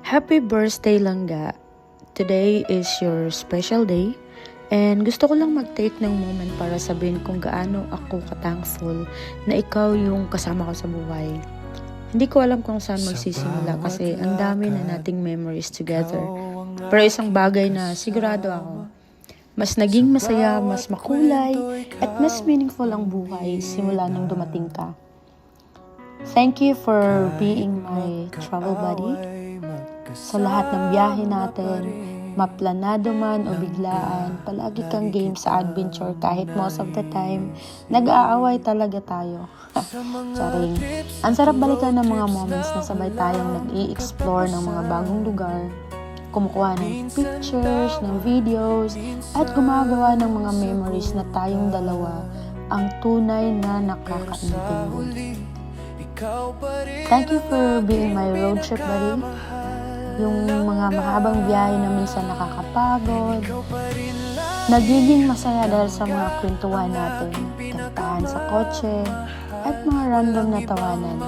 Happy birthday, Langga! Today is your special day and gusto ko lang mag-take ng moment para sabihin kung gaano ako ka-thankful na ikaw yung kasama ko sa buhay. Hindi ko alam kung saan magsisimula kasi ang dami na nating memories together. Pero isang bagay na sigurado ako, mas naging masaya, mas makulay, at mas meaningful ang buhay simula nung dumating ka. Thank you for being my travel buddy. Sa lahat ng biyahe natin, maplanado man o biglaan, palagi kang game sa adventure kahit most of the time, nag-aaway talaga tayo. Charing. Ang sarap balikan ng mga moments na sabay tayong nag-i-explore ng mga bagong lugar, kumukuha ng pictures, ng videos, at gumagawa ng mga memories na tayong dalawa ang tunay na nakakaintindi. Thank you for being my road trip buddy. Yung mga mahabang biyahe na minsan nakakapagod, nagiging masaya dahil sa mga kwentuhan natin, kantahan sa kotse, at mga random na tawanan.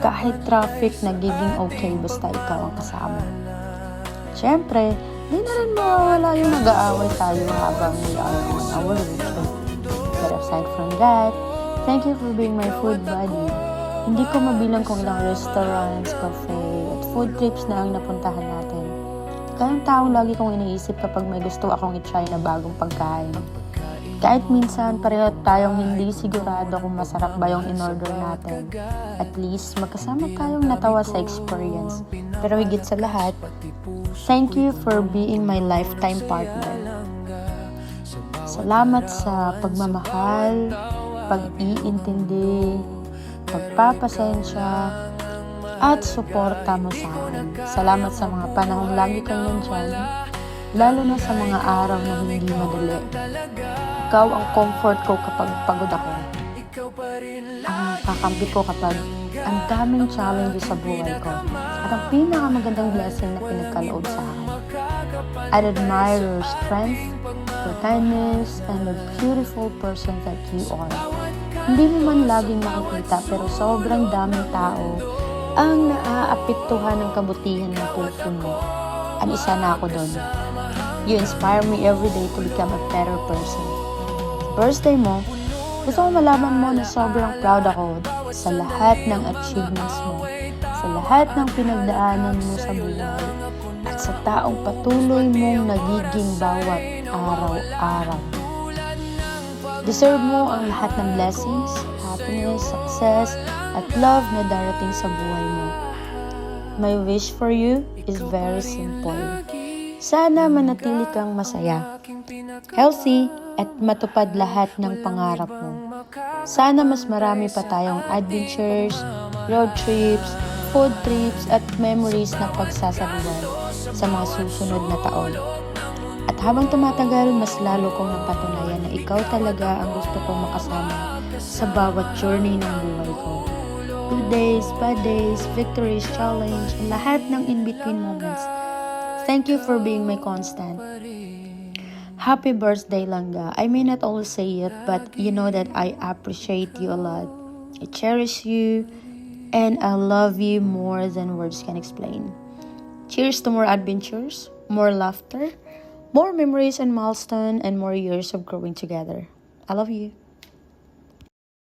Kahit traffic, nagiging okay basta ikaw ang kasama. Siyempre, di na rin mawawala yung nag-aaway tayo habang we are on our road trip. But aside from that, thank you for being my food buddy. Hindi ko mabilang kung ilang restaurants, cafe, at food trips na ang napuntahan natin. Kaya ang taong lagi kong iniisip kapag may gusto akong i-try na bagong pagkain. Kahit minsan pareho tayong hindi sigurado kung masarap ba yung in-order natin. At least magkasama tayong natawa sa experience. Pero higit sa lahat, thank you for being my lifetime partner. Salamat sa pagmamahal, pag-iintindi, pagpapasensya, at suporta mo sa akin. Salamat sa mga panahong lagi kang nandyan, lalo na sa mga araw na hindi madali. Ikaw ang comfort ko kapag pagod ako. Ang kakampi ko kapag ang daming challenges sa buhay ko. At ang pinakamagandang blessing na pinagkaloob sa akin. I admire your strength, your kindness, and the beautiful person that you are. Hindi mo man laging makikita pero sobrang daming tao ang naaapektuhan ng kabutihan ng puso mo. At isa na ako doon. You inspire me every day to become a better person. Sa birthday mo, gusto ko malaman mo na sobrang proud ako sa lahat ng achievements mo, sa lahat ng pinagdaanan mo sa buhay, at sa taong patuloy mong nagiging bawat araw-araw. Deserve mo ang lahat ng blessings, happiness, success, at love na darating sa buhay mo. My wish for you is very simple. Sana manatili kang masaya, healthy, at matupad lahat ng pangarap mo. Sana mas marami pa tayong adventures, road trips, food trips, at memories na pagsasaluhan sa mga susunod na taon. At habang tumatagal, mas lalo kong napatunayan na ikaw talaga ang gusto kong makasama sa bawat journey ng buhay ko. Good days, bad days, victories, challenge, and lahat ng in-between moments. Thank you for being my constant. Happy birthday, Langga. I may not always say it, but you know that I appreciate you a lot. I cherish you, and I love you more than words can explain. Cheers to more adventures, more laughter, more memories and milestones, and more years of growing together. I love you.